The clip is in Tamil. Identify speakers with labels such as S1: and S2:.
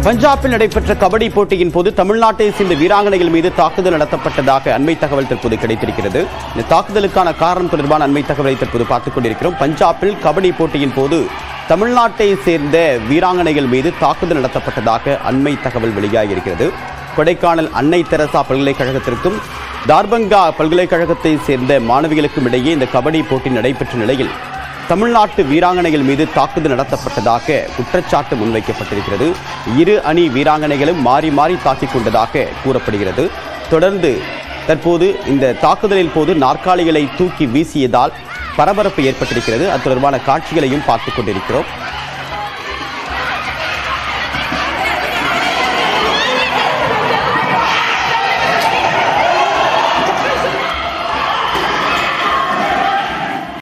S1: பஞ்சாபில் நடைபெற்ற கபடி போட்டியின் போது தமிழ்நாட்டை சேர்ந்த வீராங்கனைகள் மீது தாக்குதல் நடத்தப்பட்டதாக அண்மை தகவல் தற்போது கிடைத்திருக்கிறது. இந்த தாக்குதலுக்கான காரணம் தொடர்பான அண்மை தகவலை தற்போது பார்த்துக் கொண்டிருக்கிறோம். பஞ்சாபில் கபடி போட்டியின் போது தமிழ்நாட்டை சேர்ந்த வீராங்கனைகள் மீது தாக்குதல் நடத்தப்பட்டதாக அண்மை தகவல் வெளியாகியிருக்கிறது. கொடைக்கானல் அன்னை தெரசா பல்கலைக்கழகத்திற்கும் தார்பங்கா பல்கலைக்கழகத்தை சேர்ந்த மாணவிகளுக்கும் இடையே இந்த கபடி போட்டி நடைபெற்ற நிலையில் தமிழ்நாட்டு வீராங்கனைகள் மீது தாக்குதல் நடத்தப்பட்டதாக குற்றச்சாட்டு முன்வைக்கப்பட்டிருக்கிறது. இரு அணி வீராங்கனைகளும் மாறி மாறி தாக்கிக் கொண்டதாக கூறப்படுகிறது. தொடர்ந்து தற்போது இந்த தாக்குதலின் போது நாற்காலிகளை தூக்கி வீசியதால் பரபரப்பு ஏற்பட்டிருக்கிறது. அது தொடர்பான காட்சிகளையும் பார்த்துக் கொண்டிருக்கிறோம்.